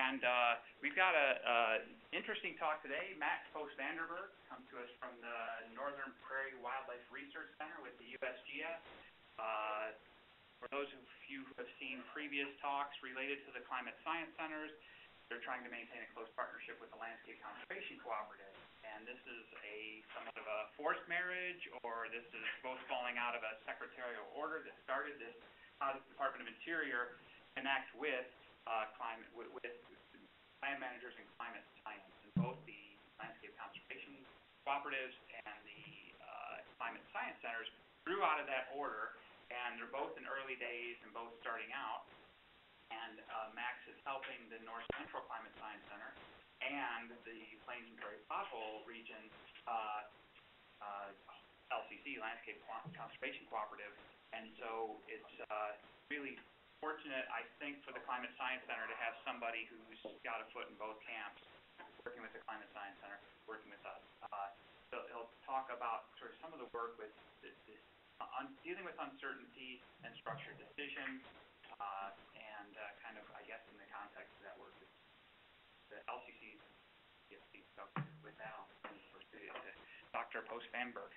And we've got a interesting talk today. Max PostvanderBerg comes to us from the Northern Prairie Wildlife Research Center with the USGS. For those of you who have seen previous talks related to the climate science centers, they're trying to maintain a close partnership with the Landscape Conservation Cooperative. And this is somewhat of a forced marriage, or this is both falling out of a secretarial order that started this. How does the Department of Interior connect with with land managers and climate science? And both the Landscape Conservation Cooperatives and the climate science centers grew out of that order, and they're both in early days and both starting out. And Max is helping the North Central Climate Science Center and the Plains and Prairie Pothole Region LCC, Landscape Conservation Cooperative. And so it's really fortunate, I think, for the Climate Science Center to have somebody who's got a foot in both camps, working with the Climate Science Center, working with us. So he'll talk about sort of some of the work with dealing with uncertainty and structured decisions, and kind of, I guess, in the context of that work, the LCCs. So with that, I'll turn it over to Dr. PostvanderBerg.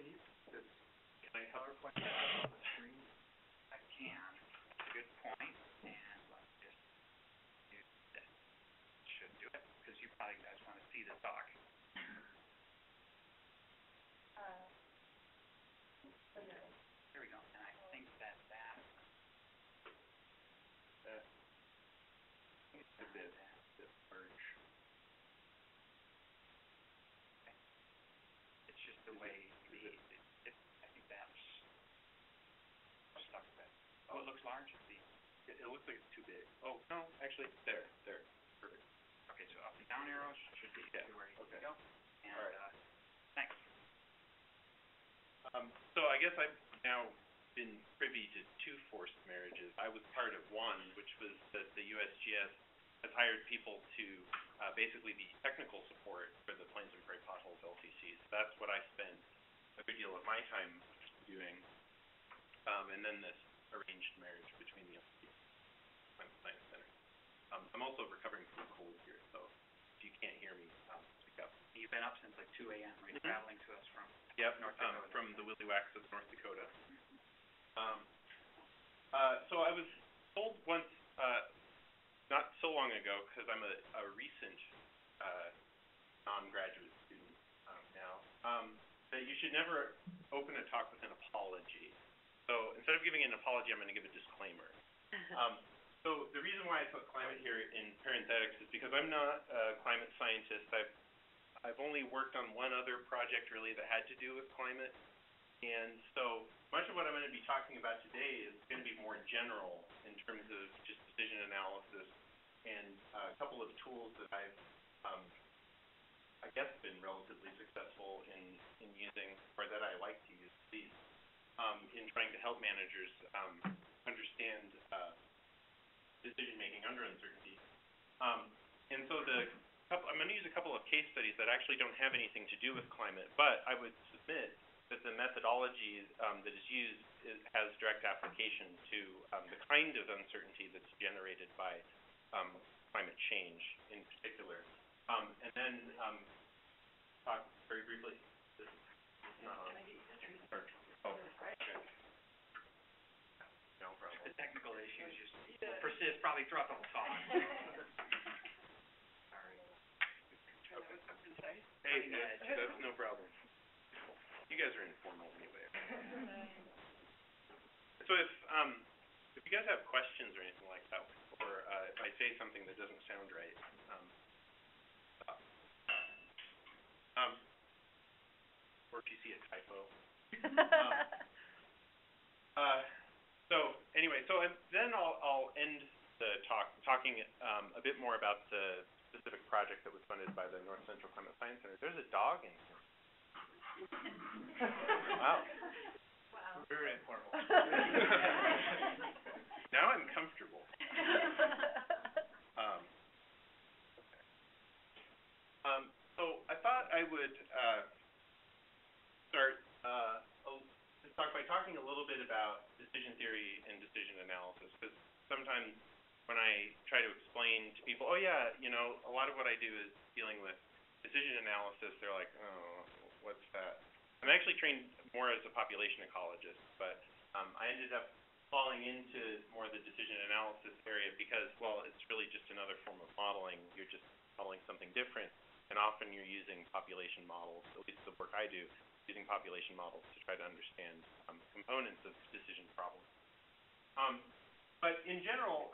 Can I PowerPoint that on the screen? I can. That's a good point. And let's just do this. Should do it, because you probably guys want to see the talk. There we go. And I think that it's a bit merge. Okay. It's just the way I think that's stuck with it. Oh, it looks large? It looks like it's too big. Oh, no, actually, there. Perfect. Okay, so up and down arrows should be where you go. And, all right. Thanks. So I guess I've now been privy to two forced marriages. I was part of one, which was that the USGS has hired people to basically be technical support for the Plains and Prairie Potholes LCCs. So that's what I spent a good deal of my time doing. And then this arranged marriage between the LCCs and the Climate Center. I'm also recovering from a cold here, so if you can't hear me, speak up. You've been up since like 2 a.m., right? Traveling to us from North Dakota. From the Willywax of North Dakota. So I was told once, not so long ago, because I'm a recent non-graduate student now, that you should never open a talk with an apology. So instead of giving an apology, I'm going to give a disclaimer. So the reason why I put climate here in parenthetics is because I'm not a climate scientist. I've only worked on one other project really that had to do with climate. And so much of what I'm going to be talking about today is going to be more general in terms of just decision analysis and a couple of tools that I've, I guess, been relatively successful in using, or that I like to use these, in trying to help managers understand decision-making under uncertainty. And so I'm going to use a couple of case studies that actually don't have anything to do with climate, but I would submit that the methodology that is used has direct application to the kind of uncertainty that's generated by climate change in particular. And then talk very briefly. This is not on. Can I get you history? Oh, okay. No problem. The technical issues just will persist probably throughout the whole talk. Hey, that's no problem. You guys are informal anyway. So if you guys have questions or anything like that, or if I say something that doesn't sound right, or if you see a typo. So anyway, then I'll end the talk talking a bit more about the specific project that was funded by the North Central Climate Science Center. There's a dog in here. Wow. Very informal. Now I'm comfortable. Okay. So I thought I would start this talk by talking a little bit about decision theory and decision analysis, because sometimes when I try to explain explain to people, oh yeah, you know, a lot of what I do is dealing with decision analysis, they're like, oh, what's that? I'm actually trained more as a population ecologist, but I ended up falling into more the decision analysis area because, well, it's really just another form of modeling. You're just modeling something different, and often you're using population models, at least the work I do, using population models to try to understand components of decision problems. But in general,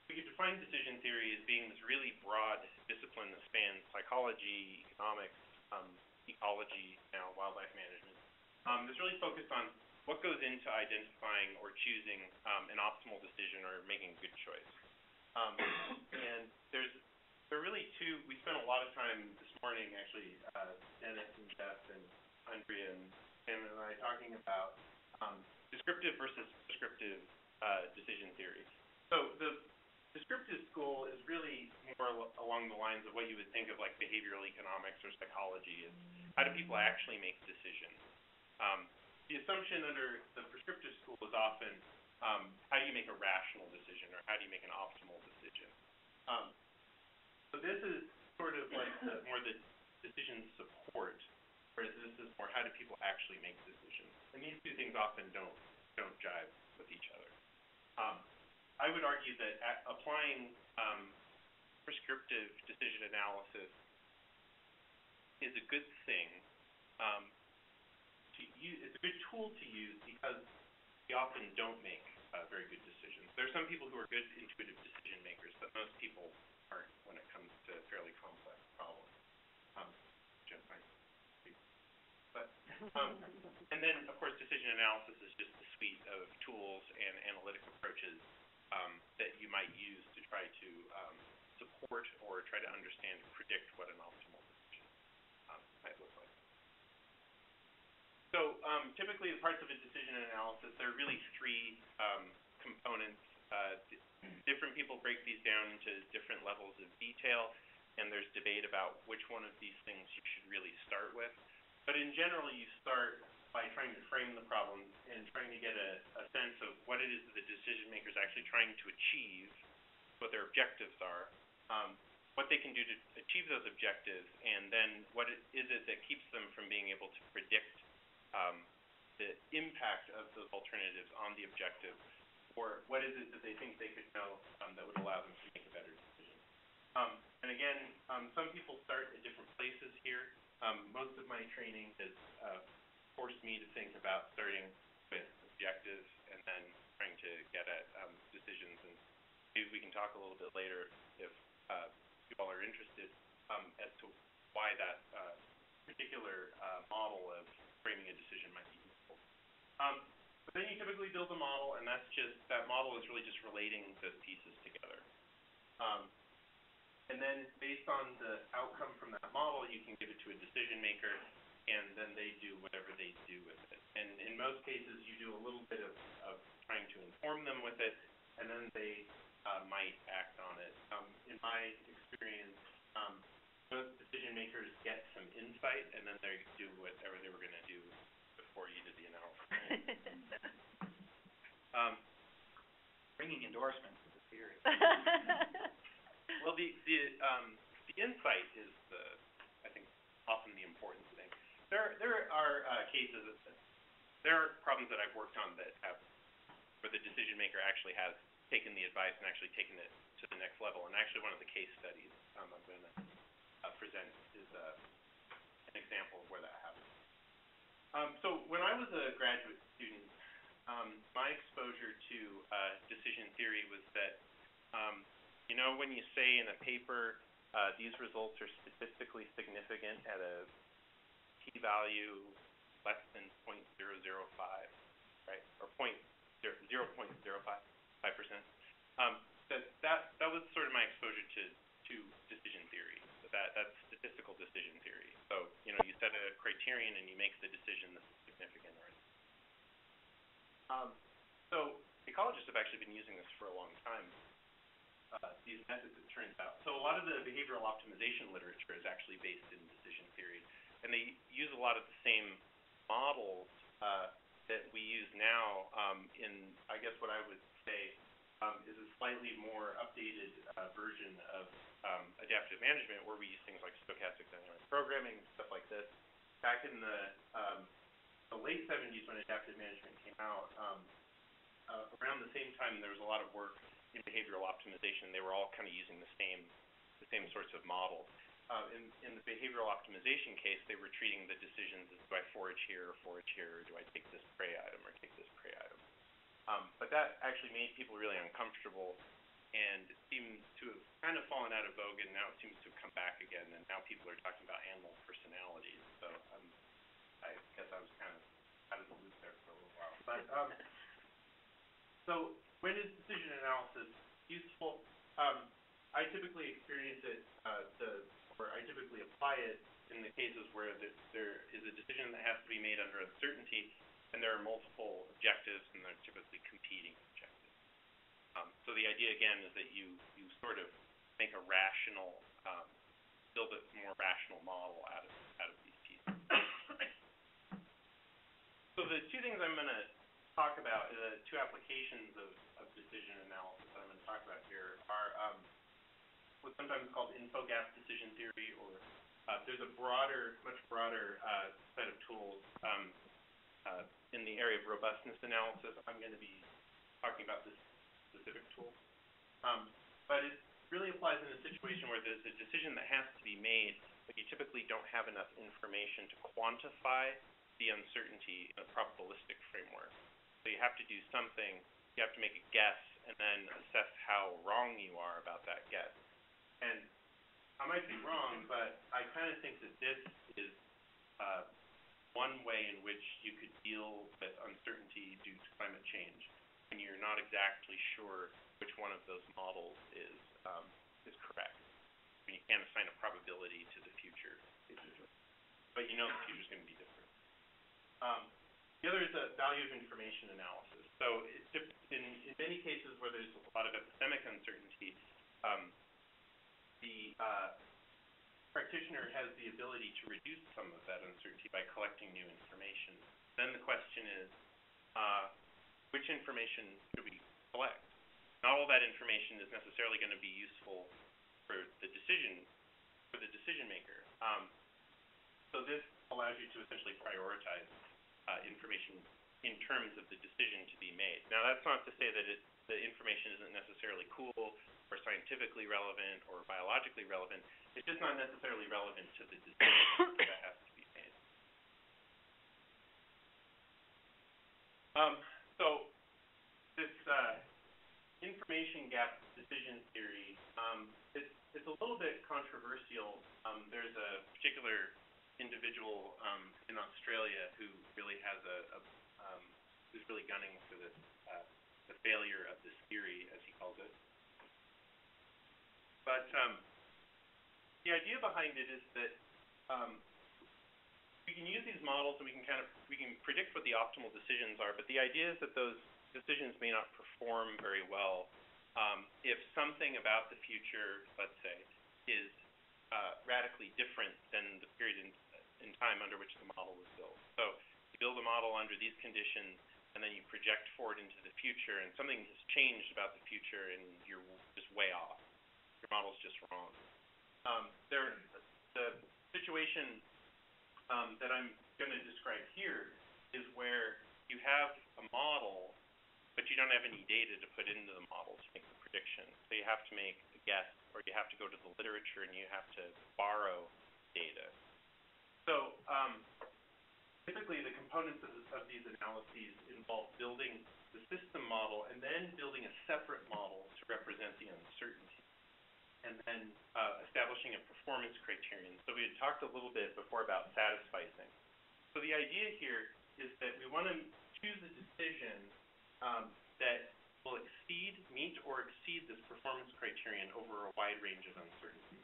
we could define decision theory as being this really broad discipline that spans psychology, economics, ecology, now wildlife management. It's really focused on what goes into identifying or choosing an optimal decision or making a good choice. And there are really two. We spent a lot of time this morning, actually, Dennis and Jeff and Andrea and Sam and I talking about descriptive versus prescriptive decision theory. So the descriptive school is really more along the lines of what you would think of like behavioral economics or psychology. Is how do people actually make decisions? The assumption under the prescriptive school is often how do you make a rational decision or how do you make an optimal decision? So this is sort of like more the decision support, whereas this is more how do people actually make decisions? And these two things often don't jive with each other. I would argue that applying prescriptive decision analysis is a good thing. It's a good tool to use because we often don't make very good decisions. There are some people who are good intuitive decision makers, but most people aren't when it comes to fairly complex problems. Which I find. But and then of course decision analysis is just a suite of tools and analytic approaches that you might use to try to support or try to understand and predict what an optimal decision might look like. So typically the parts of a decision analysis, there are really three components. Different people break these down into different levels of detail, and there's debate about which one of these things you should really start with. But in general, you start by trying to frame the problem and trying to get a sense of what it is that the decision maker is actually trying to achieve, what their objectives are, what they can do to achieve those objectives, and then what is it that keeps them from being able to predict the impact of those alternatives on the objective, or what is it that they think they could know that would allow them to make a better decision. And again, some people start at different places here. Most of my training has forced me to think about starting with objectives and then trying to get at decisions. And maybe we can talk a little bit later if you all are interested as to why that particular model of framing a decision might be useful. But then you typically build a model, and that model is really just relating those pieces together. And then based on the outcome from that model, you can give it to a decision maker, and then they do whatever they do with it. And in most cases, you do a little bit of trying to inform them with it, and then they might act on it. In my experience, most decision makers get some insight, and then they do whatever they were going to do before you did the analysis. Bringing endorsements to the theory. Well, the insight is I think often the important thing. There are cases, there are problems that I've worked on that where the decision maker actually has taken the advice and actually taken it to the next level. And actually, one of the case studies I'm going to present is an example of where that happened. So when I was a graduate student, my exposure to decision theory was that you know, when you say in a paper, these results are statistically significant at a p-value less than 0.005, right, or 0.05%. That was sort of my exposure to decision theory. That's statistical decision theory. So, you know, you set a criterion and you make the decision that's significant, right? So ecologists have actually been using this for a long time. These methods, it turns out. So a lot of the behavioral optimization literature is actually based in decision theory, and they use a lot of the same models that we use now in, I guess, what I would say is a slightly more updated version of adaptive management, where we use things like stochastic dynamic programming, stuff like this. Back in the late 70s, when adaptive management came out, around the same time, there was a lot of work in behavioral optimization. They were all kind of using the same sorts of models. In the behavioral optimization case, they were treating the decisions as, do I forage here, or do I take this prey item or take this prey item? But that actually made people really uncomfortable, and it seemed to have kind of fallen out of vogue, and now it seems to have come back again, and now people are talking about animal personalities. So I guess I was kind of out of the loop there for a little while. But so when is decision analysis useful? I typically experience it, or I typically apply it in the cases where there is a decision that has to be made under uncertainty, and there are multiple objectives, and they're typically competing objectives. So the idea, again, is that you sort of make a rational, build a more rational model out of these pieces. So the two things I'm going to talk about, the two applications of decision analysis that I'm going to talk about here are what's sometimes called info-gap decision theory, or there's a much broader set of tools in the area of robustness analysis. I'm going to be talking about this specific tool. But it really applies in a situation where there's a decision that has to be made, but you typically don't have enough information to quantify the uncertainty in a probabilistic framework. So you have to do something, you have to make a guess, and then assess how wrong you are about that guess. And I might be wrong, but I kind of think that this is one way in which you could deal with uncertainty due to climate change, when you're not exactly sure which one of those models is correct. When you can't assign a probability to the future, but you know the future is going to be different. The other is the value of information analysis. So in many cases where there's a lot of epistemic uncertainty, the practitioner has the ability to reduce some of that uncertainty by collecting new information. Then the question is, which information should we collect? Not all that information is necessarily going to be useful for the decision maker. So this allows you to essentially prioritize information in terms of the decision to be made. Now, that's not to say that the information isn't necessarily cool or scientifically relevant or biologically relevant. It's just not necessarily relevant to the decision that has to be made. So this information gap decision theory, it's a little bit controversial. There's a particular individual in Australia who really has who's really gunning for this, the failure of this theory, as he calls it. But the idea behind it is that we can use these models and we can predict what the optimal decisions are, but the idea is that those decisions may not perform very well if something about the future, let's say, is radically different than the period in time under which the model was built. So you build a model under these conditions, and then you project forward into the future, and something has changed about the future, and you're just way off. Your model's just wrong. The situation that I'm going to describe here is where you have a model, but you don't have any data to put into the model to make the prediction. So you have to make a guess, or you have to go to the literature and you have to borrow data. So typically the components of these analyses involve building the system model and then building a separate model to represent the uncertainty, and then establishing a performance criterion. So we had talked a little bit before about satisficing. So the idea here is that we want to choose a decision that will meet or exceed this performance criterion over a wide range of uncertainty.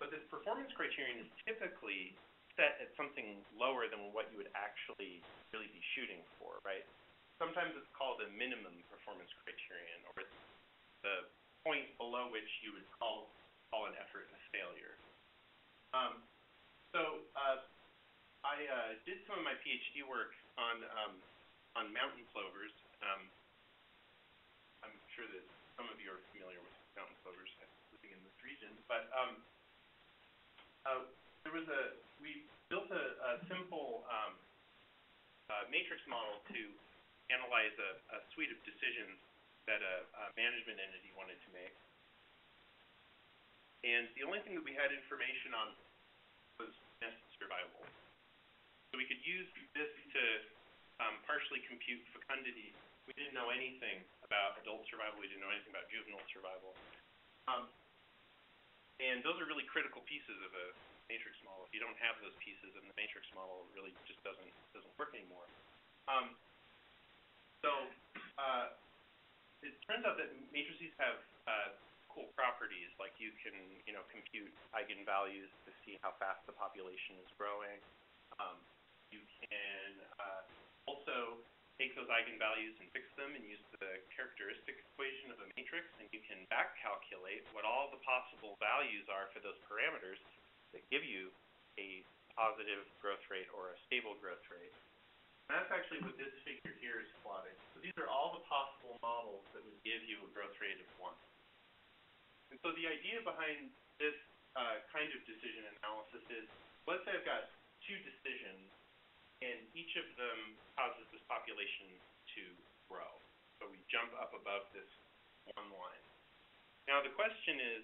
But this performance criterion is typically set at something lower than what you would actually really be shooting for, right? Sometimes it's called a minimum performance criterion, or it's the point below which you would call an effort a failure. I did some of my PhD work on mountain plovers. I'm sure that some of you are familiar with mountain clovers living in this region, but we built a simple matrix model to analyze a suite of decisions that a management entity wanted to make. And the only thing that we had information on was nested survival. So we could use this to partially compute fecundity. We didn't know anything about adult survival. We didn't know anything about juvenile survival. And those are really critical pieces of a matrix model. If you don't have those pieces, then the matrix model really just doesn't work anymore. It turns out that matrices have cool properties, like you can, compute eigenvalues to see how fast the population is growing. You can also take those eigenvalues and fix them and use the characteristic equation of a matrix, and you can back calculate what all the possible values are for those parameters that give you a positive growth rate or a stable growth rate. And that's actually what this figure here is plotting. So these are all the possible models that would give you a growth rate of 1. And so the idea behind this kind of decision analysis is, let's say I've got 2 decisions, and each of them causes this population to grow. So we jump up above this 1 line. Now the question is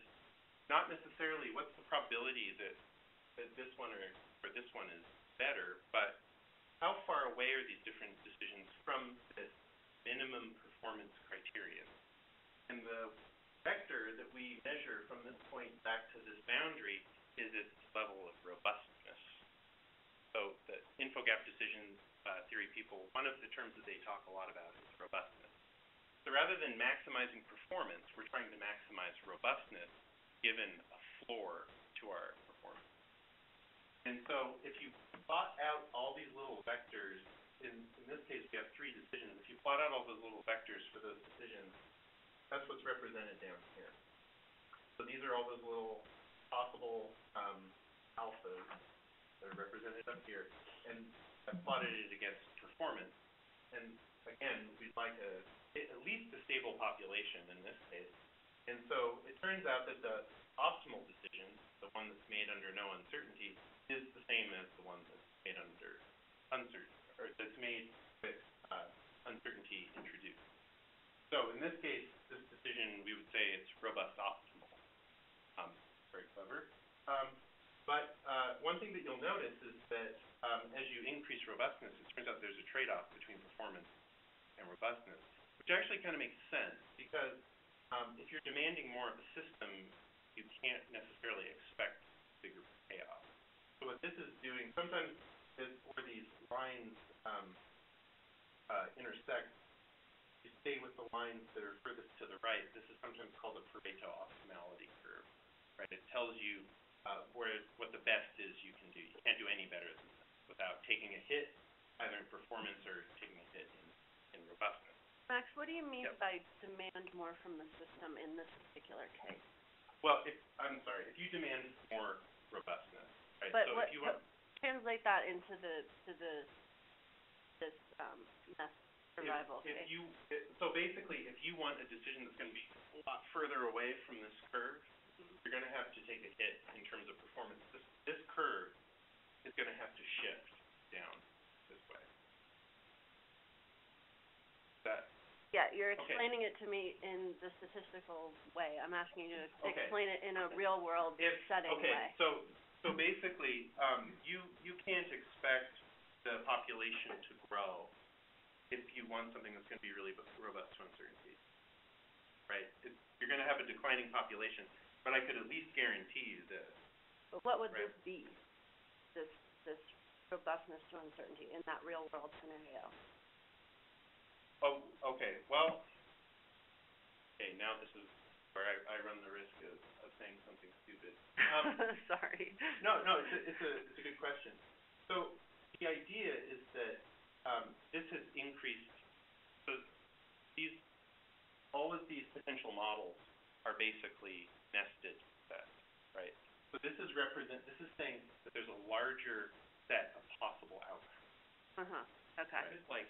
not necessarily what's the probability that this one or this one is better, but how far away are these different decisions from this minimum performance criterion? And the vector that we measure from this point back to this boundary is its level of robustness. So the infogap decision theory people, one of the terms that they talk a lot about is robustness. So rather than maximizing performance, we're trying to maximize robustness given a floor to our performance. And so if you plot out all these little vectors, in this case we have 3 decisions. If you plot out all those little vectors for those decisions, that's what's represented down here. So these are all those little possible alphas that are represented up here. And I've plotted it against performance. And again, we'd like at least a stable population in this case. And so it turns out that the optimal decision, the one that's made under no uncertainty, is the same as the one that's made under that's made with uncertainty introduced. So in this case, this decision, we would say it's robust optimal. Very clever. But one thing that you'll notice is that as you increase robustness, it turns out there's a trade-off between performance and robustness, which actually kind of makes sense because if you're demanding more of a system, you can't necessarily expect bigger payoff. So what this is doing, sometimes where these lines intersect, you stay with the lines that are furthest to the right. This is sometimes called a Pareto optimality curve, right? It tells you what the best is you can do. You can't do any better than this without taking a hit, either in performance or taking a hit in robustness. Max, what do you mean by demand more from the system in this particular case? Well, if you demand more robustness, right? But so if you want translate that into this nest survival case. So basically, if you want a decision that's going to be a lot further away from this curve, you're going to have to take a hit in terms of performance. This curve is going to have to shift down this way. Yeah, you're explaining it to me in the statistical way. I'm asking you to explain it in a real-world setting way. So basically, you can't expect the population to grow if you want something that's going to be really robust to uncertainty, right? You're going to have a declining population, but I could at least guarantee you this. But what would this be? This robustness to uncertainty in that real-world scenario? Oh, okay. Well, now this is where I run the risk of saying something stupid. Sorry. No, it's a good question. So the idea is that this has increased. So all of these potential models are basically nested sets, right? So this is saying that there's a larger set of possible outcomes. Okay. Right? Like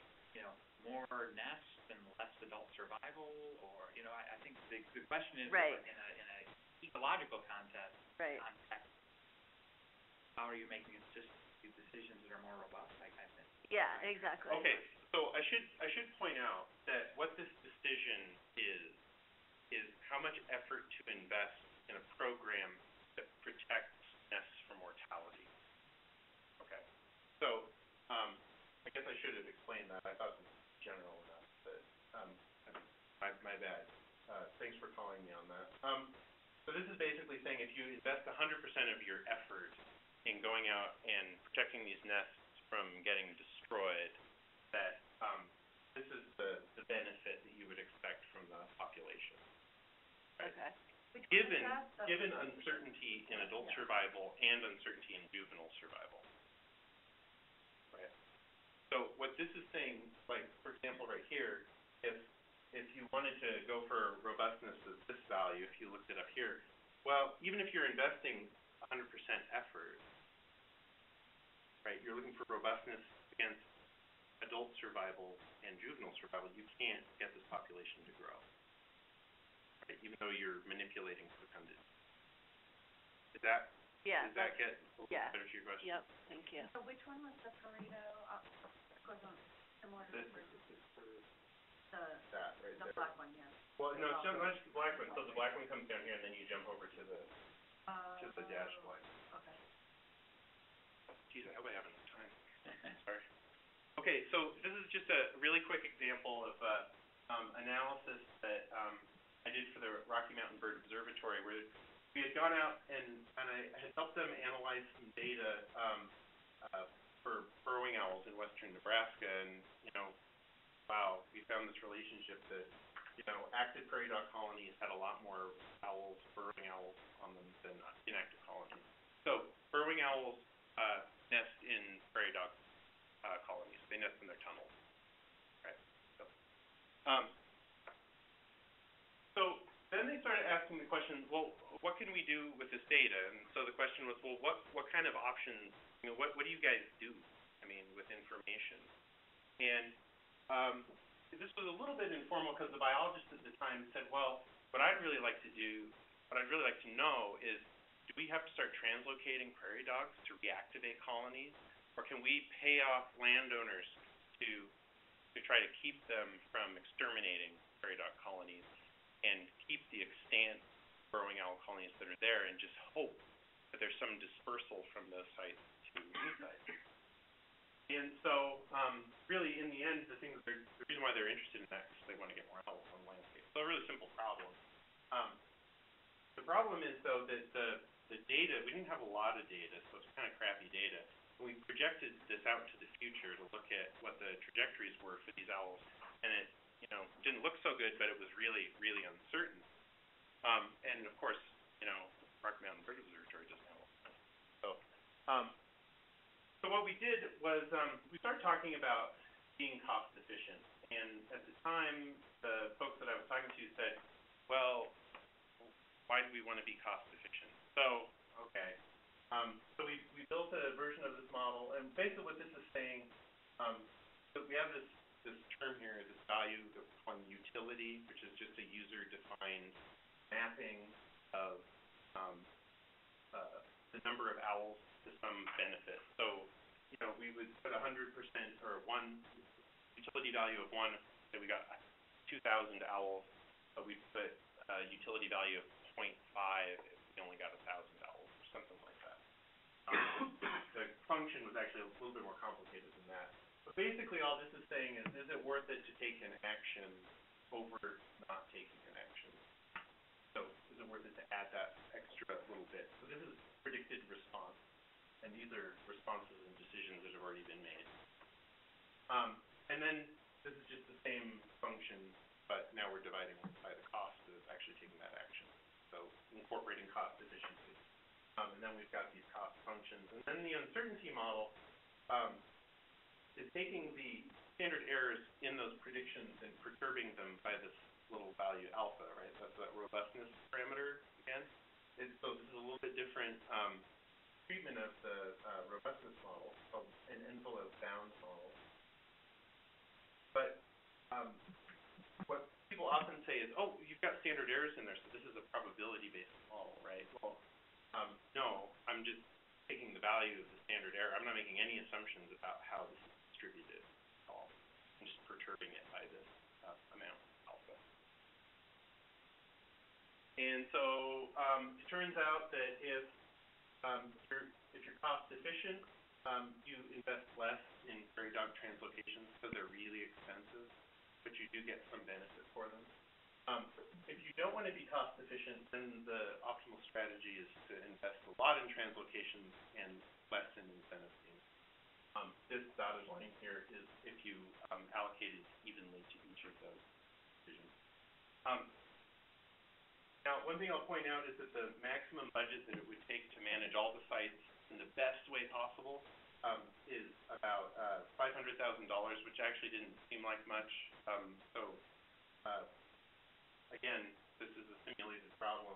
more nests and less adult survival, or, I think the question is, Right. in a ecological context, Right. how are you making decisions that are more robust, I think. Yeah, exactly. Okay, so I should point out that what this decision is how much effort to invest in a program that protects nests from mortality. Okay, so I guess I should have explained that. I thought it was general enough, but my bad. Thanks for calling me on that. So this is basically saying if you invest 100% of your effort in going out and protecting these nests from getting destroyed, that this is the benefit that you would expect from the population. Right? Okay. Given uncertainty in adult survival and uncertainty in juvenile survival. Right. So what this is saying, like for example right here, if you wanted to go for robustness of this value, if you looked it up here, well, even if you're investing 100% effort, right, you're looking for robustness against adult survival and juvenile survival, you can't get this population to grow, right, even though you're manipulating fecundity. Does that get a little better to your question? Yep, thank you. So which one was the Pareto, equivalent, similar to the That right there. black one, yeah? Well, no, it's not just the black one. So the black one comes down here, and then you jump over to the dashed line. Okay. Geez, I hope I have enough time. Sorry. Okay, so this is just a really quick example of analysis that I did for the Rocky Mountain Bird Observatory, where we had gone out and I had helped them analyze some data for burrowing owls in western Nebraska, and wow, we found this relationship that active prairie dog colonies had a lot more owls, burrowing owls on them than inactive colonies. So burrowing owls nest in prairie dog colonies. They nest in their tunnels. Right. So then they started asking the question, well, what can we do with this data? And so the question was, well, what kind of options? What do you guys do? I mean, with information. And this was a little bit informal because the biologist at the time said, well, what I'd really like to know is, do we have to start translocating prairie dogs to reactivate colonies, or can we pay off landowners to try to keep them from exterminating prairie dog colonies and keep the extant burrowing owl colonies that are there, and just hope that there's some dispersal from those sites to new sites? And so, really, in the end, the reason why they're interested in that is they want to get more owls on the landscape. So a really simple problem. The problem is, though, that the data, we didn't have a lot of data, so it's kind of crappy data. And we projected this out to the future to look at what the trajectories were for these owls, and it, didn't look so good, but it was really, really uncertain. And of course, Rocky Mountain Bird Observatory doesn't have all that. So what we did was we started talking about being cost efficient, and at the time, the folks that I was talking to said, well, why do we want to be cost efficient? So, okay. So we built a version of this model, and basically what this is saying, so we have this term here, this value that's called utility, which is just a user-defined mapping of the number of owls to some benefit. So, we would put 100% or one utility value of 1, say we got 2,000 owls, but we put a utility value of 0.5 if we only got 1,000 owls, or something like that. The function was actually a little bit more complicated than that. But basically all this is saying is it worth it to take an action over not taking an action? So is it worth it to add that extra little bit? So this is predicted response, and these are responses and decisions that have already been made. And then this is just the same function, but now we're dividing by the cost of actually taking that action. So incorporating cost efficiency. And then we've got these cost functions. And then the uncertainty model is taking the standard errors in those predictions and perturbing them by this little value alpha, right? That's that robustness parameter again. So this is a little bit different treatment of the robustness model, called an envelope bound model. But what people often say is, oh, you've got standard errors in there, so this is a probability-based model, right? Well, no, I'm just taking the value of the standard error. I'm not making any assumptions about how this is distributed at all. I'm just perturbing it by this amount, alpha. And so it turns out that if you're cost efficient, you invest less in prairie dog translocations because they're really expensive, but you do get some benefit for them. If you don't want to be cost efficient, then the optimal strategy is to invest a lot in translocations and less in incentive payments. This dotted line here is if you allocated evenly to each of those decisions. Now, one thing I'll point out is that the maximum budget that it would take to manage all the sites in the best way possible is about $500,000, which actually didn't seem like much. Again, this is a simulated problem.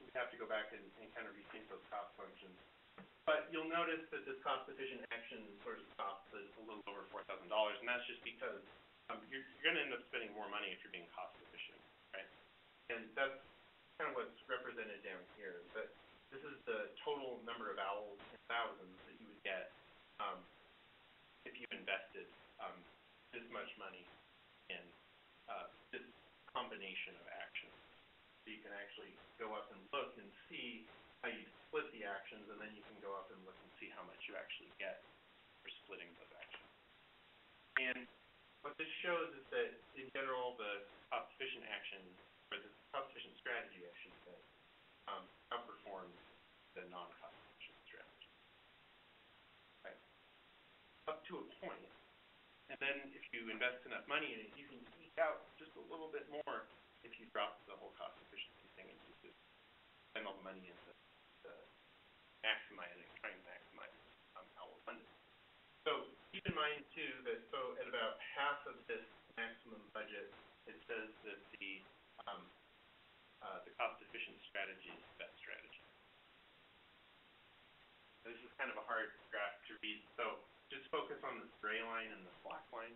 We have to go back and kind of rethink those cost functions. But you'll notice that this cost-efficient action sort of costs a little over $4,000, and that's just because you're going to end up spending more money if you're being cost-efficient, right? And that's kind of what's represented down here. But this is the total number of owls in thousands that you would get if you invested this much money in this combination of actions. So you can actually go up and look and see how you split the actions, and then you can go up and look and see how much you actually get for splitting those actions. And what this shows is that, in general, the cost-efficient action, or the cost-efficient strategy, I should say, outperforms the non-cost-efficient strategy. Right? Up to a point. And then if you invest enough money in it, you can eke out just a little bit more if you drop the whole cost efficiency thing and you just spend all the money into maximizing, trying to maximize owl abundance. So keep in mind too that at about half of this maximum budget, it says that the cost efficient strategy is the best strategy. This is kind of a hard graph to read, so just focus on this gray line and this black line.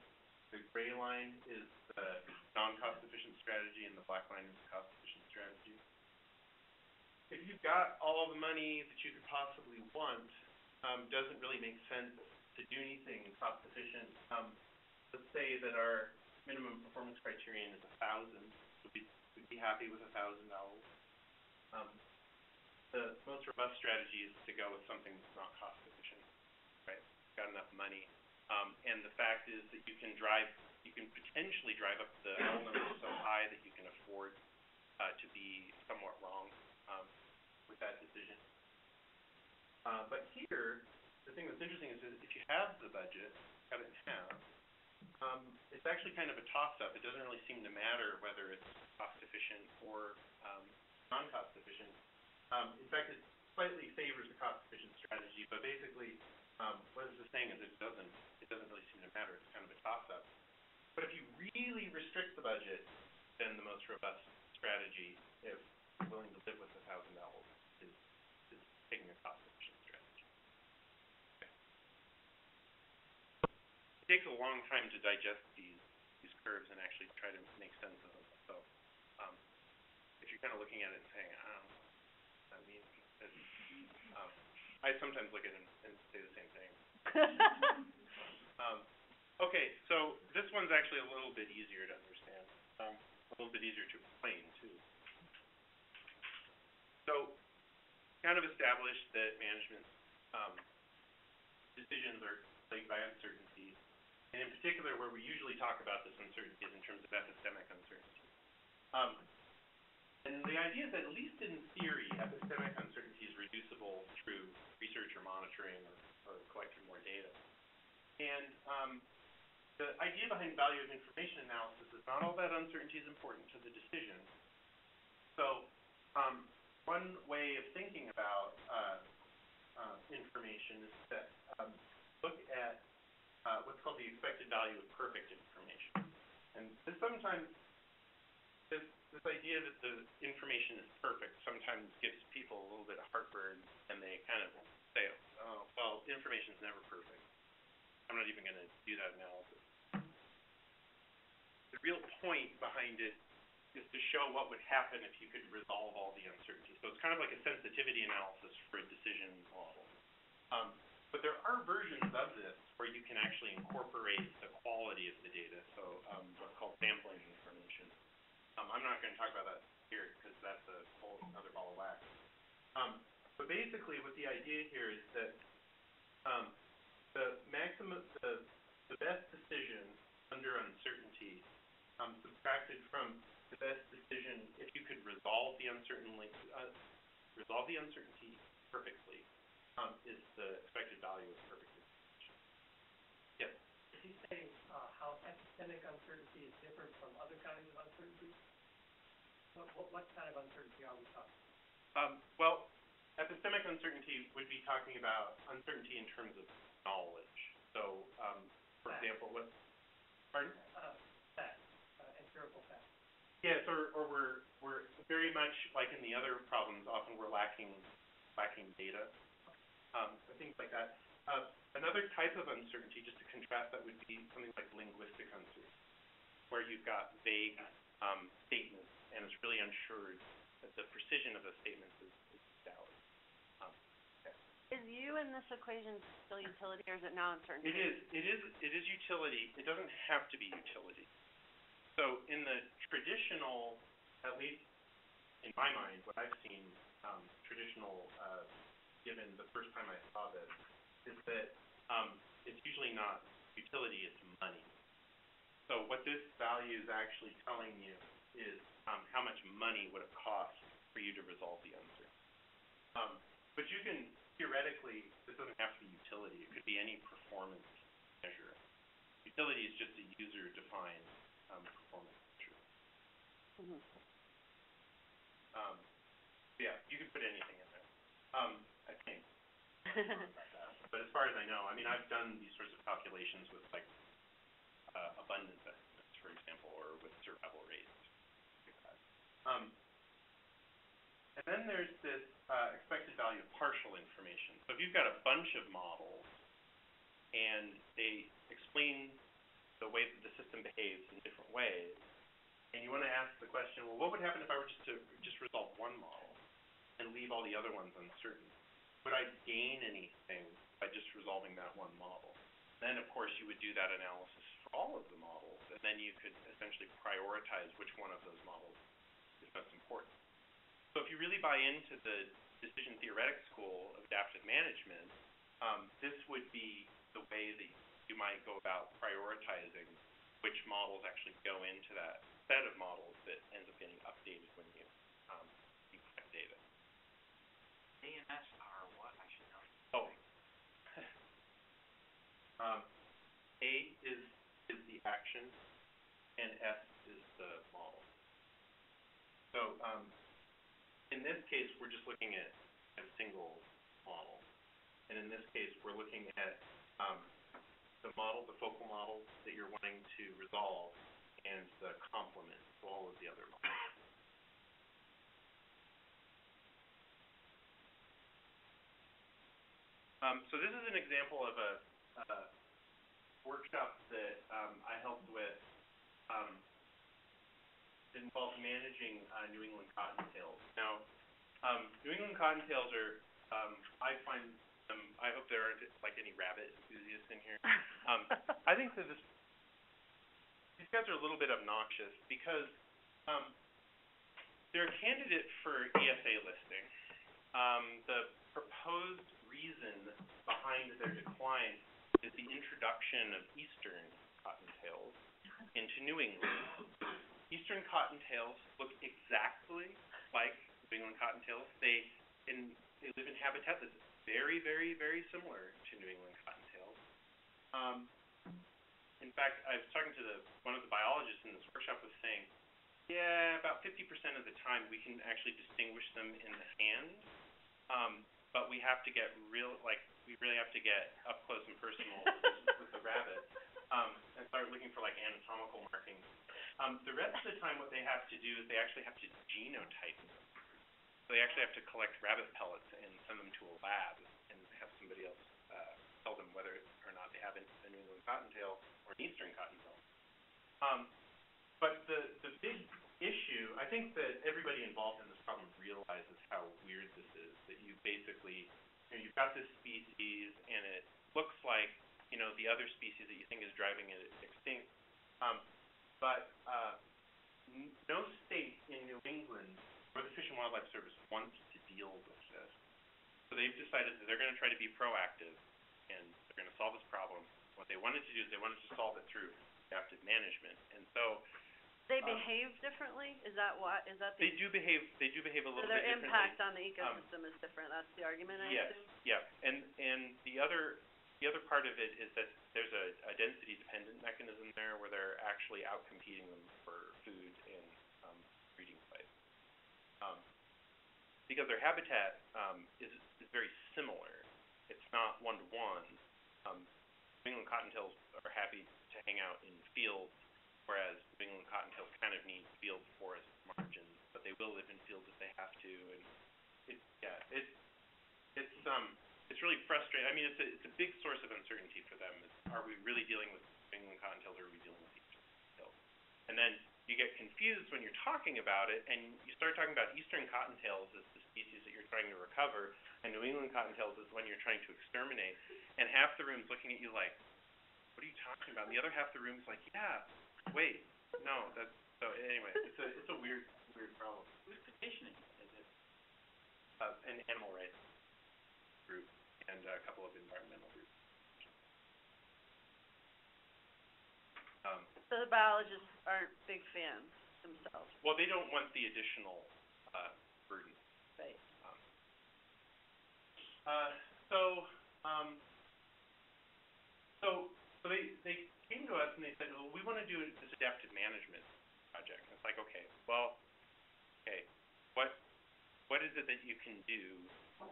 The gray line is the non-cost-efficient strategy, and the black line is the cost-efficient strategy. If you've got all the money that you could possibly want, doesn't really make sense to do anything cost-efficient. Let's say that our minimum performance criterion is 1,000. We'd be happy with $1,000. The most robust strategy is to go with something that's not cost-efficient, right? Got enough money. And the fact is that you can potentially drive up the owl number so high that you can afford to be somewhat wrong with that decision. But here, the thing that's interesting is that if you have the budget, cut it in half, it's actually kind of a toss-up. It doesn't really seem to matter whether it's cost-efficient or non-cost-efficient. In fact, it slightly favors the cost-efficient strategy, but basically, what this is saying is it doesn't really seem to matter. It's kind of a toss-up. But if you really restrict the budget, then the most robust strategy, if you're willing to live with $1,000, is taking a cost-efficient strategy. Okay. It takes a long time to digest these curves and actually try to make sense of them. So, if you're kind of looking at it and saying, I don't know what that means, I sometimes look at it and say the same thing. Okay, so this one's actually a little bit easier to understand, a little bit easier to explain too. So, kind of established that management decisions are plagued by uncertainty, and in particular, where we usually talk about this uncertainty is in terms of epistemic uncertainty. And the idea is that, at least in theory, epistemic uncertainty is reducible through research or monitoring or collecting more data. And the idea behind value of information analysis is not all that uncertainty is important to the decision. So one way of thinking about information is to look at what's called the expected value of perfect information. And this sometimes, this idea that the information is perfect sometimes gives people a little bit of heartburn, and they kind of say, oh, well, information is never perfect. I'm not even going to do that analysis. real point behind it is to show what would happen if you could resolve all the uncertainty. So it's kind of like a sensitivity analysis for a decision model. But there are versions of this where you can actually incorporate the quality of the data, so what's called sampling information. I'm not going to talk about that here because that's a whole other ball of wax. But basically what the idea here is that the best decision under uncertainty subtracted from the best decision if you could resolve the uncertainty perfectly is the expected value of perfect distribution. Yes. Is he saying how epistemic uncertainty is different from other kinds of uncertainty? What kind of uncertainty are we talking about? Well, epistemic uncertainty would be talking about uncertainty in terms of knowledge. So, for example, what? Pardon? Facts, empirical facts. Yes, or we're very much like in the other problems. Often we're lacking data. Things like that. Another type of uncertainty, just to contrast that, would be something like linguistic uncertainty, where you've got vague statements and it's really unsure that the precision of the statements is doubted. Is U in this equation still utility, or is it now uncertainty? It is utility. It doesn't have to be utility. So in the traditional, at least in my mind, what I've seen traditional given the first time I saw this, is that it's usually not utility, it's money. So what this value is actually telling you is how much money would it cost for you to resolve the uncertainty. But you can, theoretically, this doesn't have to be utility. It could be any performance measure. Utility is just a user-defined performance measure. Mm-hmm. Yeah, you could put anything in there. I think. But as far as I know, I mean, I've done these sorts of calculations with like abundance estimates, for example, or with survival rates. And then there's this expected value of partial information. So if you've got a bunch of models and they explain the way that the system behaves in different ways, and you want to ask the question, well, what would happen if I were to resolve one model and leave all the other ones uncertain? Would I gain anything by just resolving that one model? Then, of course, you would do that analysis for all of the models, and then you could essentially prioritize which one of those models is most important. So if you really buy into the decision theoretic school of adaptive management, this would be the way that you might go about prioritizing which models actually go into that set of models that ends up getting updated when you collect data. AMS are what? I should know. Oh. A is the action, and S is the model. So in this case, we're just looking at a single model. And in this case, we're looking at the model, the focal model that you're wanting to resolve, and the complement to all of the other models. So this is an example of a workshop that I helped with. It involves managing New England cottontails. Now, New England cottontails are, I find them, I hope there aren't like any rabbit enthusiasts in here. I think that these guys are a little bit obnoxious because they're a candidate for ESA listing. The proposed reason behind their decline is the introduction of eastern cottontails into New England. Eastern cottontails look exactly like New England cottontails. They live in habitat that's very, very, very similar to New England cottontails. In fact, I was talking to one of the biologists in this workshop was saying, yeah, about 50% of the time we can actually distinguish them in the hand, but we have to get we really have to get up close and personal with the rabbit and start looking for like anatomical markings. The rest of the time what they have to do is they actually have to genotype them. So they actually have to collect rabbit pellets and send them to a lab and have somebody else tell them whether or not they have a New England cottontail or an eastern cottontail. but the big issue, I think that everybody involved in this problem realizes how weird this is, that you basically, you've got this species, and it looks like, the other species that you think is driving it extinct, but no state in New England or the Fish and Wildlife Service wants to deal with this. So they've decided that they're going to try to be proactive, and they're going to solve this problem. What they wanted to do is they wanted to solve it through adaptive management, and so they behave differently? Is that why? Is that the... They do behave a little bit differently. So their impact on the ecosystem is different. That's the argument, I assume? Yes, yeah. And the other part of it is that there's a density-dependent mechanism there where they're actually out-competing them for food and breeding sites. Because their habitat is very similar. It's not one-to-one. New England cottontails are happy to hang out in fields, whereas New England cottontails kind of need field forest margins, but they will live in fields if they have to, and it's really frustrating. I mean, it's a big source of uncertainty for them. Are we really dealing with New England cottontails, or are we dealing with eastern cottontails? And then you get confused when you're talking about it, and you start talking about eastern cottontails as the species that you're trying to recover, and New England cottontails is when you're trying to exterminate, and half the room's looking at you like, what are you talking about? And the other half of the room's like, yeah, wait, no, that's, so anyway, it's a weird problem. Who's petitioning? Is it? An animal rights group and a couple of environmental groups. So the biologists aren't big fans themselves? Well, they don't want the additional burden. Right. So they came to us and they said, well, we want to do this adaptive management project. And it's like, okay, what is it that you can do?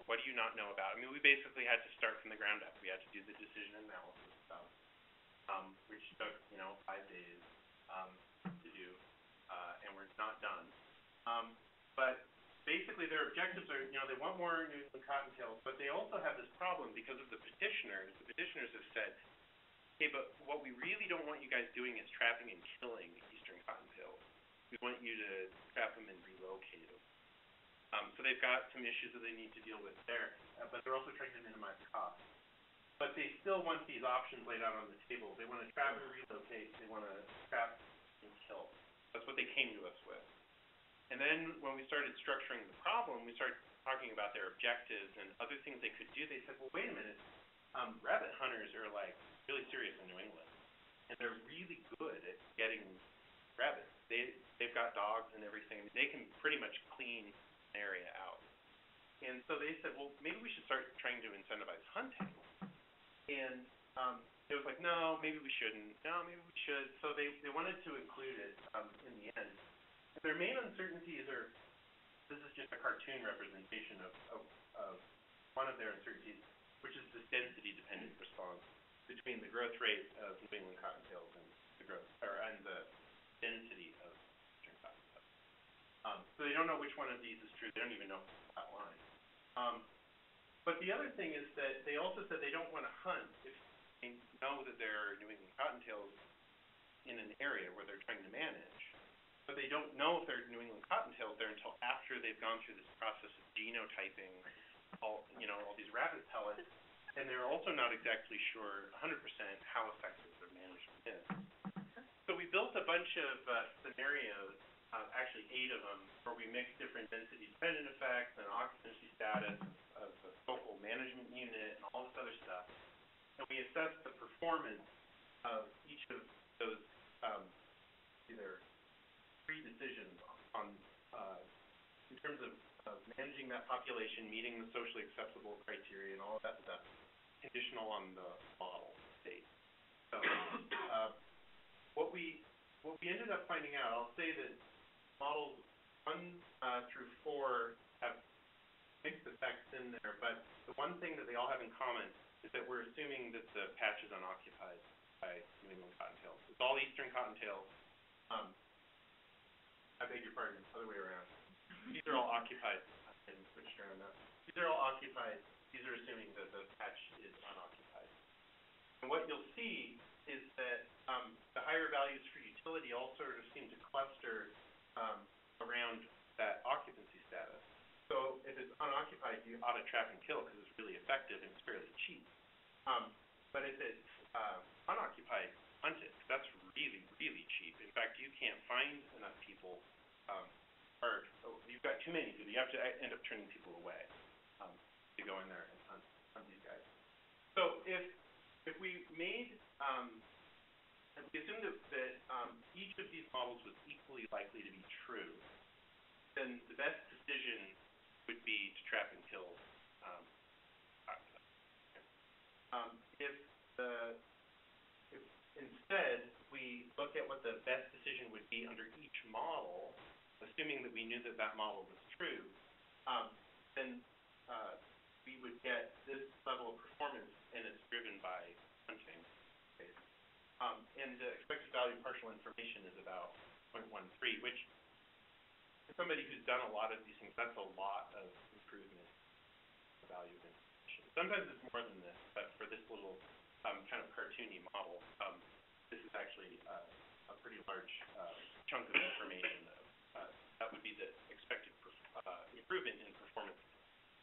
What do you not know about? I mean, we basically had to start from the ground up. We had to do the decision analysis stuff, which took, 5 days to do, and we're not done. But basically their objectives are, they want more New England cottontails, but they also have this problem because of the petitioners. The petitioners have said, hey, but what we really don't want you guys doing is trapping and killing eastern cottontails. We want you to trap them and relocate them. So they've got some issues that they need to deal with there, but they're also trying to minimize costs. But they still want these options laid out on the table. They want to trap and relocate. They want to trap and kill. That's what they came to us with. And then when we started structuring the problem, we started talking about their objectives and other things they could do. They said, well, wait a minute. Rabbit hunters are like really serious in New England, and they're really good at getting rabbits. They've got dogs and everything. They can pretty much clean an area out. And so they said, well, maybe we should start trying to incentivize hunting. And it was like, no, maybe we shouldn't. No, maybe we should. So they wanted to include it in the end. And their main uncertainties are, this is just a cartoon representation of one of their uncertainties, which is this density-dependent response between the growth rate of New England cottontails and the density of eastern cottontails. So they don't know which one of these is true. They don't even know that line. But the other thing is that they also said they don't want to hunt if they know that there are New England cottontails in an area where they're trying to manage. But they don't know if there are New England cottontails there until after they've gone through this process of genotyping all these rabbit pellets, and they're also not exactly sure 100% how effective their management is. So we built a bunch of scenarios, actually 8 of them, where we mixed different density-dependent effects and occupancy status of the focal management unit and all this other stuff. And we assessed the performance of each of those either pre-decisions on in terms of managing that population, meeting the socially acceptable criteria and all of that stuff, conditional on the model state. So what we ended up finding out, I'll say that models 1 through 4 have mixed effects in there, but the one thing that they all have in common is that we're assuming that the patch is unoccupied by New England cottontails. It's all eastern cottontails. I beg your pardon, other way around. These are all occupied. I didn't switch around that. These are all occupied. These are assuming that the patch is unoccupied. And what you'll see is that the higher values for utility all sort of seem to cluster around that occupancy status. So if it's unoccupied, you ought to trap and kill because it's really effective and it's fairly cheap. But if it's unoccupied, hunt it. That's really, really cheap. In fact, you can't find enough people, or you've got too many people. You have to end up turning people away to go in there and hunt these guys. So if we made, if we assumed that each of these models was equally likely to be true, then the best decision would be to trap and kill. If instead we look at what the best decision would be under each model, assuming that we knew that that model was true, then we would get this level of performance, and it's driven by hunting. Okay. And the expected value of partial information is about 0.13, which for somebody who's done a lot of these things, that's a lot of improvement in the value of information. Sometimes it's more than this, but for this little kind of cartoony model, this is actually a pretty large chunk of information. That would be the expected improvement in performance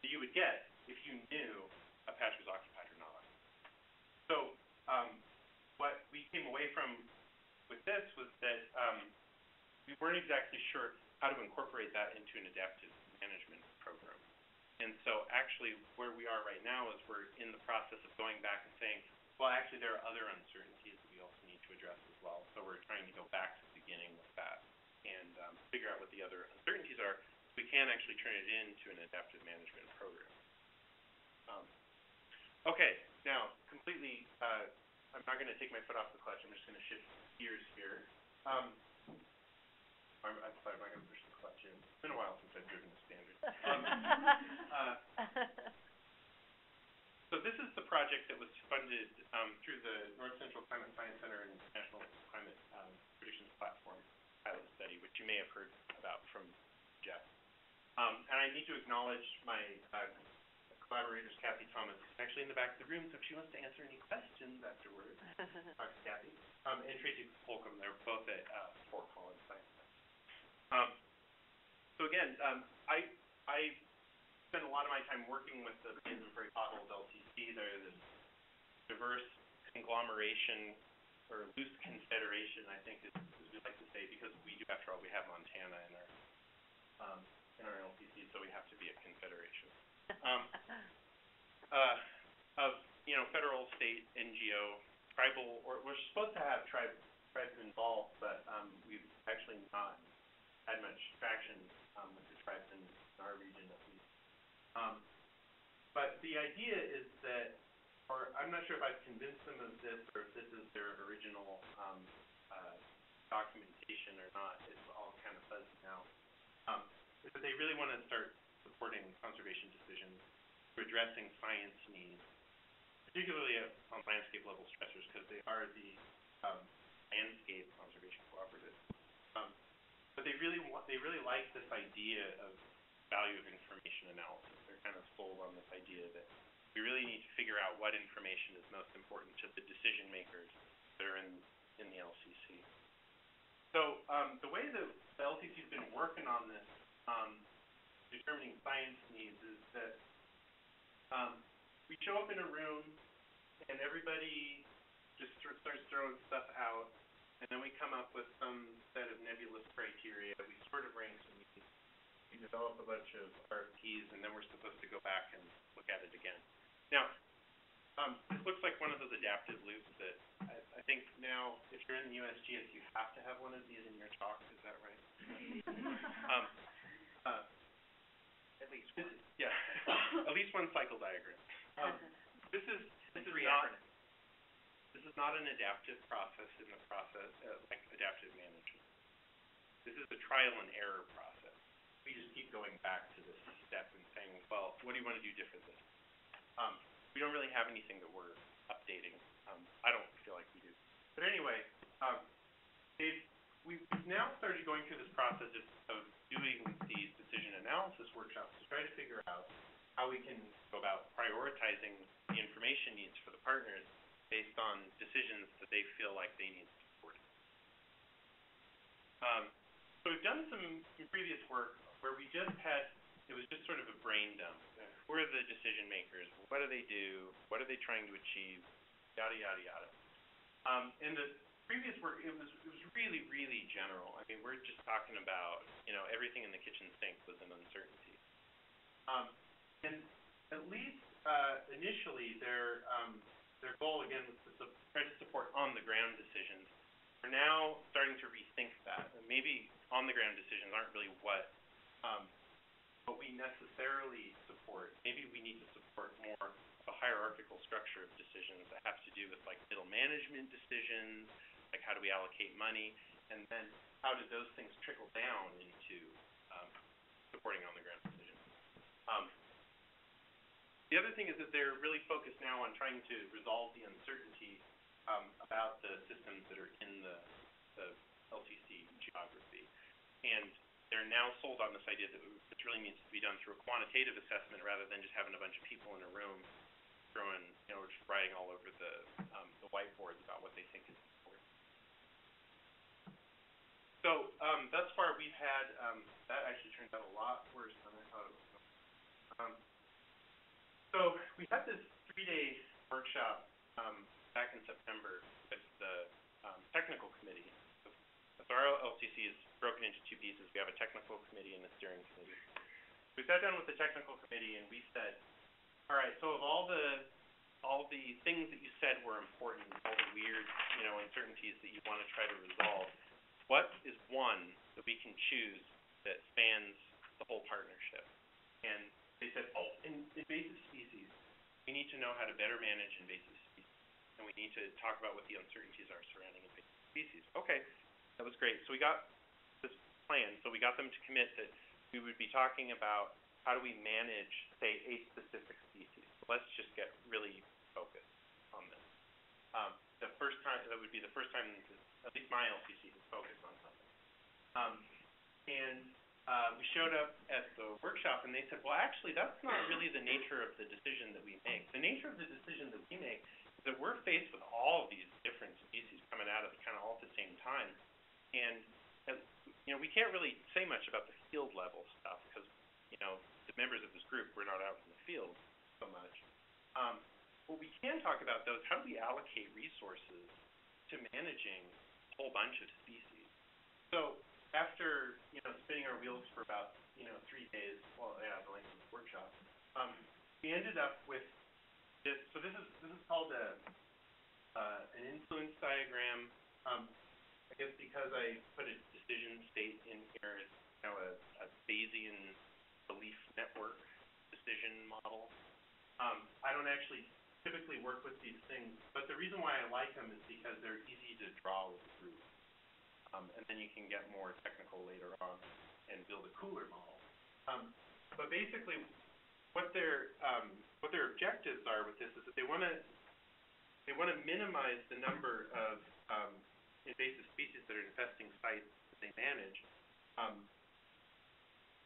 that you would get if you knew a patch was occupied or not. So what we came away from with this was that we weren't exactly sure how to incorporate that into an adaptive management program. And so actually where we are right now is we're in the process of going back and saying, well, actually there are other uncertainties that we also need to address as well. So we're trying to go back to the beginning with that and figure out what the other uncertainties are. We can actually turn it into an adaptive management program. Okay, now completely, I'm not going to take my foot off the clutch. I'm just going to shift gears here. I'm sorry, I'm not going to push the clutch in. It's been a while since I've driven the Standard. So this is the project that was funded through the North Central Climate Science Center and National Climate Predictions Platform pilot study, which you may have heard about from Jeff. And I need to acknowledge my collaborators, Kathy Thomas, who's actually in the back of the room, so if she wants to answer any questions afterwards, talk to Kathy. And Tracy Holcomb, they're both at Fort Collins Science Center. So again, I spend a lot of my time working with the Plains and Prairie Potholes LCC. They're this diverse conglomeration, or loose confederation, I think is we like to say, because we do, after all, we have Montana in our LCC, so we have to be a confederation. Of federal, state, NGO, tribal, or we're supposed to have tribes involved, but we've actually not had much traction with the tribes in our region at least. But the idea is that, or I'm not sure if I've convinced them of this or if this is their original documentation or not. It's all kind of fuzzy now. Is that they really want to start supporting conservation decisions for addressing science needs, particularly on landscape level stressors, because they are the landscape conservation cooperatives. But they really like this idea of value of information analysis. They're kind of sold on this idea that we really need to figure out what information is most important to the decision makers that are in the LCC. So the way that the LCC has been working on this, determining science needs, is that we show up in a room and everybody just starts throwing stuff out, and then we come up with some set of nebulous criteria. We sort of rank some needs. We develop a bunch of RFPs, and then we're supposed to go back and look at it again. Now, this looks like one of those adaptive loops that I think now, if you're in the USGS, you have to have one of these in your talk. Is that right? At least one. Yeah, at least one cycle diagram. This is not an adaptive process in the process like adaptive management. This is a trial and error process. We just keep going back to this step and saying, well, what do you want to do differently? We don't really have anything that we're updating. I don't feel like we do. But anyway, we've now started going through this process of doing these decision analysis workshops to try to figure out how we can go about prioritizing the information needs for the partners based on decisions that they feel like they need support. So we've done some previous work where we just had, it was just sort of a brain dump. Who are the decision makers? What do they do? What are they trying to achieve? Yada, yada, yada. In the previous work, it was really, really general. I mean, we're just talking about, everything in the kitchen sink was an uncertainty. And at least initially, their goal, again, was to try to support on-the-ground decisions. We're now starting to rethink that. And maybe on-the-ground decisions aren't really what we necessarily support. Maybe we need to support more a hierarchical structure of decisions that have to do with like middle management decisions, like how do we allocate money, and then how do those things trickle down into supporting on-the-ground decisions. The other thing is that they're really focused now on trying to resolve the uncertainty about the systems that are in the LTC geography. And they're now sold on this idea that this really needs to be done through a quantitative assessment rather than just having a bunch of people in a room throwing, just writing all over the whiteboards about what they think is important. So thus far we've had, that actually turned out a lot worse than I thought it was going to. So we had this 3-day workshop back in September with the technical committee. So our LCC is broken into two pieces. We have a technical committee and a steering committee. We sat down with the technical committee and we said, all right, so of all the things that you said were important, all the weird, uncertainties that you want to try to resolve, what is one that we can choose that spans the whole partnership? And they said, in invasive species, we need to know how to better manage invasive species, and we need to talk about what the uncertainties are surrounding invasive species. Okay, that was great. So we got this plan. So we got them to commit that we would be talking about how do we manage, say, a specific species. So let's just get really focused on this. The first time, that would be the first time, at least my LCC has focused on something. We showed up at the workshop and they said, well, actually, that's not really the nature of the decision that we make. The nature of the decision that we make is that we're faced with all of these different species coming at us kind of all at the same time. And, we can't really say much about the field level stuff because, the members of this group, we're not out in the field so much. What we can talk about, though, is how do we allocate resources to managing a whole bunch of species. So after, spinning our wheels for about, 3 days, the length of the workshop, we ended up with this. So this is called an influence diagram. I guess because I put a decision state in here, it's a Bayesian belief network decision model. I don't actually typically work with these things, but the reason why I like them is because they're easy to draw with a group. And then you can get more technical later on and build a cooler model. But basically, what their objectives are with this is that they want to minimize the number of invasive species that are infesting sites that they manage,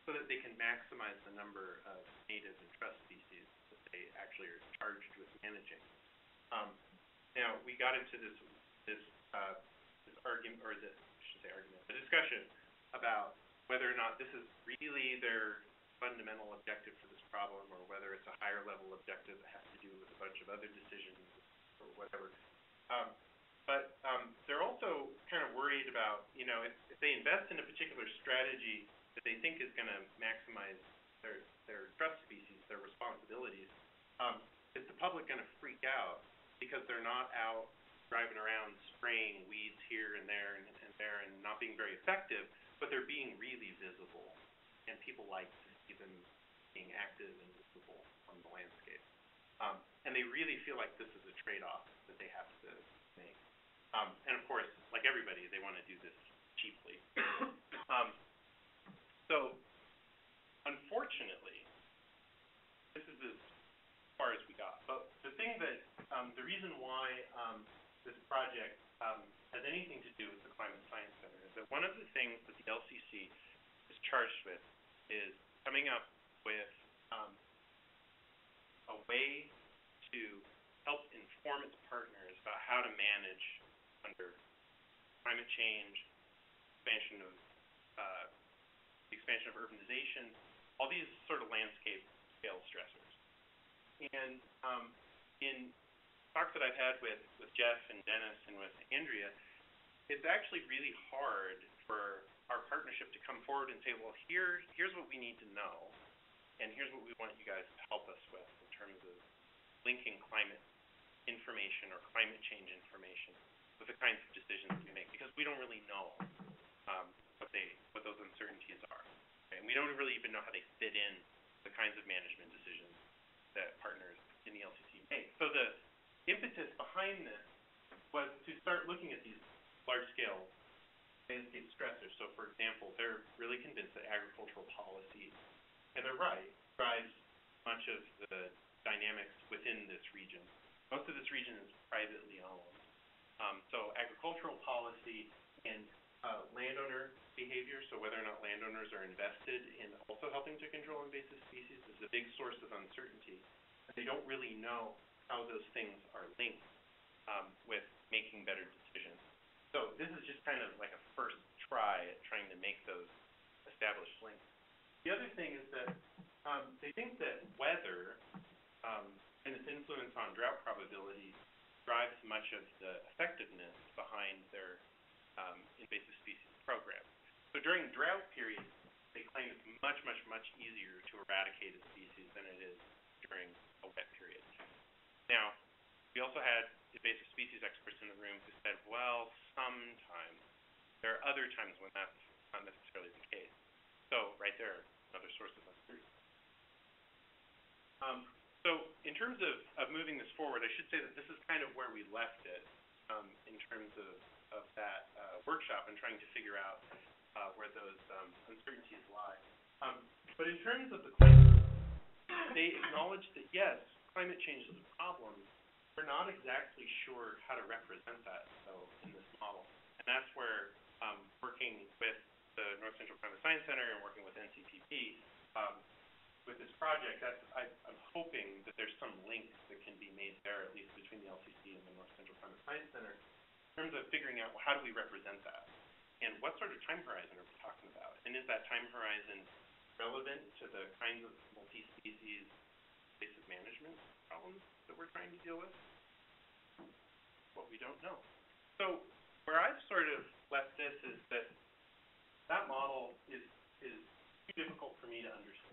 so that they can maximize the number of native and trust species that they actually are charged with managing. Now we got into this argument, or I shouldn't say argument, the discussion about whether or not this is really their fundamental objective for this problem, or whether it's a higher level objective that has to do with a bunch of other decisions or whatever. But they're also kind of worried about, if they invest in a particular strategy that they think is going to maximize their trust species, their responsibilities, is the public going to freak out because they're not out driving around spraying weeds here and there and there and not being very effective, but they're being really visible, and people like to see them being active and visible on the landscape. And they really feel like this is a trade-off that they have to make. And of course, like everybody, they want to do this cheaply. So, unfortunately, this is as far as we got. But the thing that, the reason why this project has anything to do with the Climate Science Center is that one of the things that the LCC is charged with is coming up with a way to help inform its partners about how to manage under climate change, expansion of urbanization, all these sort of landscape scale stressors. And in talks that I've had with Jeff and Dennis and with Andrea, it's actually really hard for our partnership to come forward and say, well, here's what we need to know, and here's what we want you guys to help us with in terms of linking climate information or climate change information with the kinds of decisions we make, because we don't really know what those uncertainties are. Okay? And we don't really even know how they fit in the kinds of management decisions that partners in the LCC make. So the impetus behind this was to start looking at these large-scale landscape stressors. So, for example, they're really convinced that agricultural policy, and they're right, drives much of the dynamics within this region. Most of this region is privately owned. So agricultural policy and landowner behavior, so whether or not landowners are invested in also helping to control invasive species, is a big source of uncertainty. And they don't really know how those things are linked with making better decisions. So this is just kind of like a first try at trying to make those established links. The other thing is that they think that weather and its influence on drought probability drives much of the effectiveness behind their invasive species program. So during drought periods, they claim it's much, much, much easier to eradicate a species than it is during a wet period. Now, we also had invasive species experts in the room who said, well, sometimes. There are other times when that's not necessarily the case. So right there, another source of uncertainty. So in terms of moving this forward, I should say that this is kind of where we left it in terms of that workshop and trying to figure out where those uncertainties lie. But in terms of the climate, they acknowledge that yes, climate change is a problem. We're not exactly sure how to represent that, though, in this model. And that's where working with the North Central Climate Science Center and working with NCPP, with this project, I'm hoping that there's some link that can be made there, at least between the LCC and the North Central Climate Science Center, in terms of figuring out, well, how do we represent that? And what sort of time horizon are we talking about? And is that time horizon relevant to the kinds of multi-species invasive management problems that we're trying to deal with? What we don't know. So where I've sort of left this is that model is too difficult for me to understand.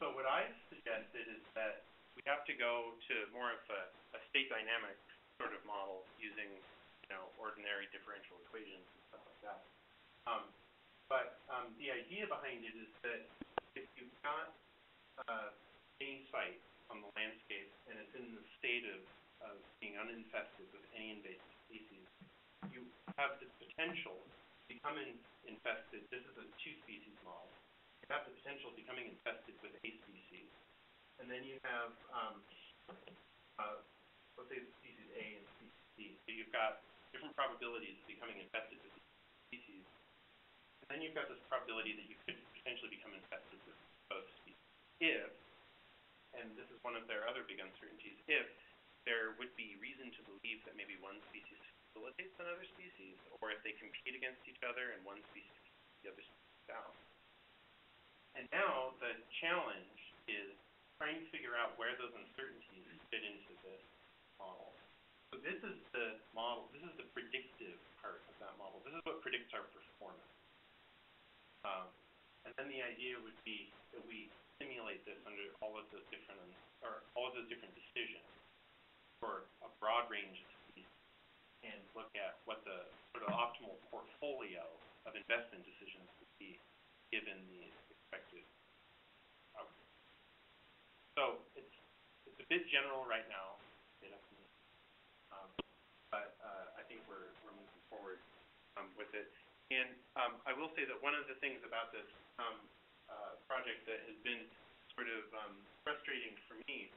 So what I've suggested is that we have to go to more of a state dynamic sort of model using, ordinary differential equations and stuff like that. But the idea behind it is that if you've got any site on the landscape and it's in the state of being uninfested with any invasive species, you have the potential to become infested. This is a two-species model. You have the potential of becoming infested with a species, and then you have, let's say, species A and species B. So you've got different probabilities of becoming infested with these species, and then you've got this probability that you could potentially become infested with both species. If, and this is one of their other big uncertainties, if there would be reason to believe that maybe one species facilitates another species, or if they compete against each other and one species keeps the other species down. And now the challenge is trying to figure out where those uncertainties fit into this model. So this is the model, this is the predictive part of that model. This is what predicts our performance. And then the idea would be that we simulate this under all of those different decisions for a broad range of species and look at what the sort of optimal portfolio of investment decisions would be given the expected outcome. So it's a bit general right now, but I think we're moving forward with it. And I will say that one of the things about this project that has been sort of frustrating for me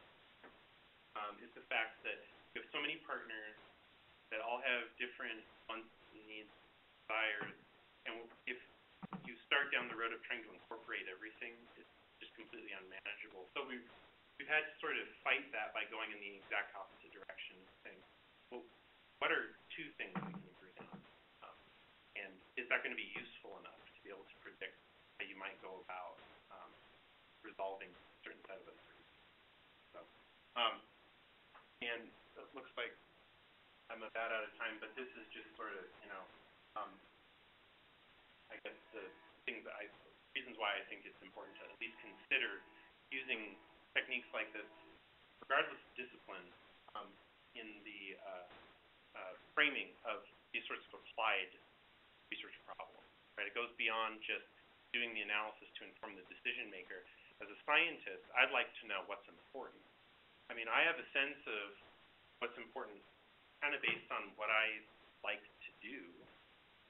is the fact that we have so many partners that all have different wants, needs, desires, and if you start down the road of trying to incorporate everything, it's just completely unmanageable. So we've had to sort of fight that by going in the exact opposite direction, saying, well, what are two things we can agree on? And is that going to be useful enough to be able to predict how you might go about resolving a certain set of uncertainties? So, and it looks like I'm about out of time, but this is just sort of, I guess the reasons why I think it's important to at least consider using techniques like this, regardless of discipline, in the framing of these sorts of applied research problems, right? It goes beyond just doing the analysis to inform the decision maker. As a scientist, I'd like to know what's important. I mean, I have a sense of what's important kind of based on what I like to do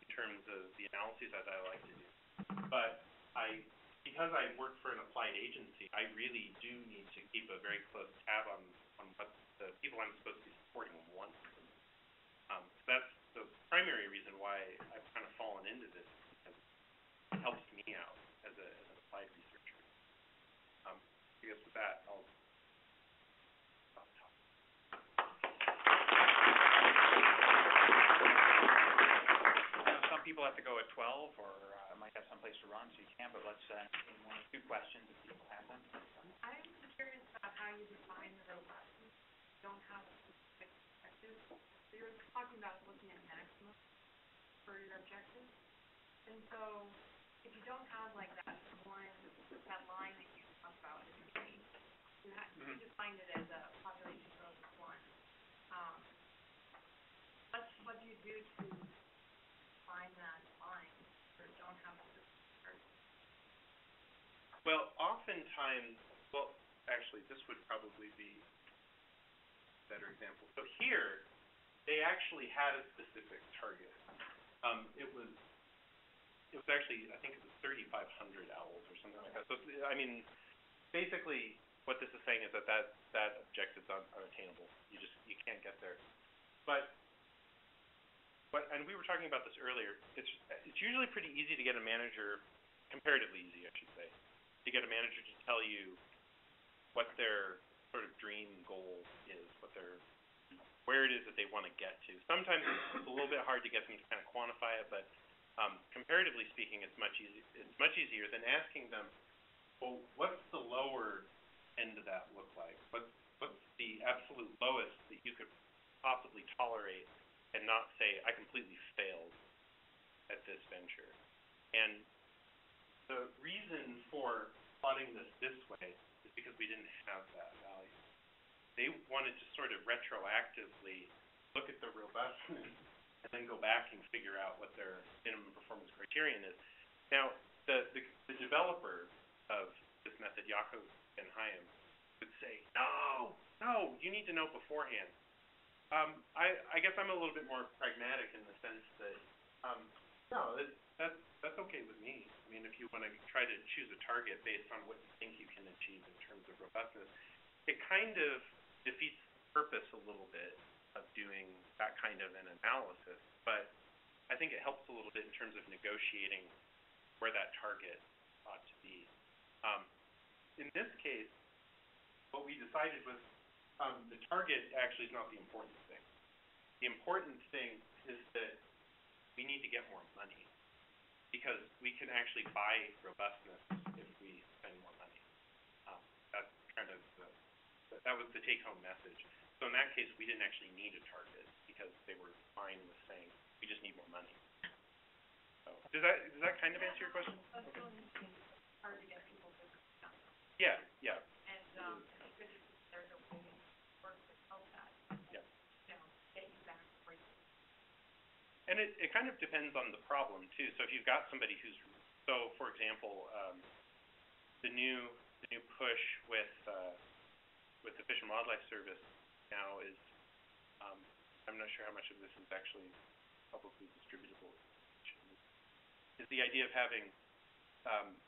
in terms of the analyses that I like to do. But because I work for an applied agency, I really do need to keep a very close tab on what the people I'm supposed to be supporting want. So that's the primary reason why I've kind of fallen into this, because it helps me out as an applied researcher. I guess with that, I'll stop talking. Some people have to go at 12 or might have someplace to run, so you can, but let's take one or two questions if people have them. I'm curious about how you define the robustness. You don't have a specific objective. So you're talking about looking at maximum for your objective. And so if you don't have like that line that you talked about, you define it as a population growth of 1. What do you do to find that line or don't have a specific target? Well, oftentimes, actually, this would probably be a better example. So here, they actually had a specific target. It was actually, I think it was 3,500 owls or something like that. So, I mean, basically, what this is saying is that objective's unattainable. You can't get there. And we were talking about this earlier. It's usually pretty easy to get a manager, comparatively easy, I should say, to get a manager to tell you what their sort of dream goal is, where it is that they want to get to. Sometimes it's a little bit hard to get them to kind of quantify it, but comparatively speaking, it's much easier than asking them, well, what's the lower end of that look like? What's the absolute lowest that you could possibly tolerate and not say, I completely failed at this venture? And the reason for plotting this way is because we didn't have that value. They wanted to sort of retroactively look at the robustness and then go back and figure out what their minimum performance criterion is. Now, the developer of this method, Jakob and Chaim, would say, no, you need to know beforehand. I guess I'm a little bit more pragmatic in the sense that, no, that's okay with me. I mean, if you want to try to choose a target based on what you think you can achieve in terms of robustness, it kind of defeats the purpose a little bit of doing that kind of an analysis. But I think it helps a little bit in terms of negotiating where that target ought to be. In this case, what we decided was the target actually is not the important thing. The important thing is that we need to get more money, because we can actually buy robustness if we spend more money. That's kind of that was the take-home message. So in that case, we didn't actually need a target because they were fine with saying we just need more money. So does that kind of answer your question? That's really interesting. It's hard to get people to come. Yeah. And it's good to see there's a way to work to help that. Yeah. Get you back where you. And it kind of depends on the problem too. So if you've got somebody who's, so for example, the new push with the Fish and Wildlife Service now is, I'm not sure how much of this is actually publicly distributable, is the idea of having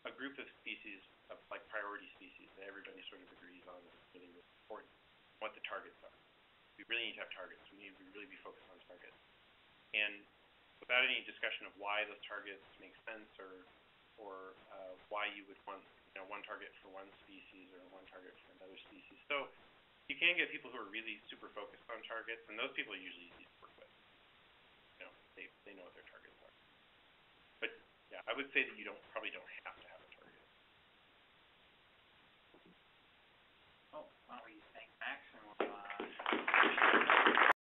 a group of species, of like priority species, that everybody sort of agrees on is really, really important, what the targets are. We really need to have targets. We need to really be focused on targets. And without any discussion of why those targets make sense or why you would want one target for one species or one target for another species. So you can get people who are really super focused on targets, and those people are usually easy to work with. They know what their targets are. I would say that you probably don't have to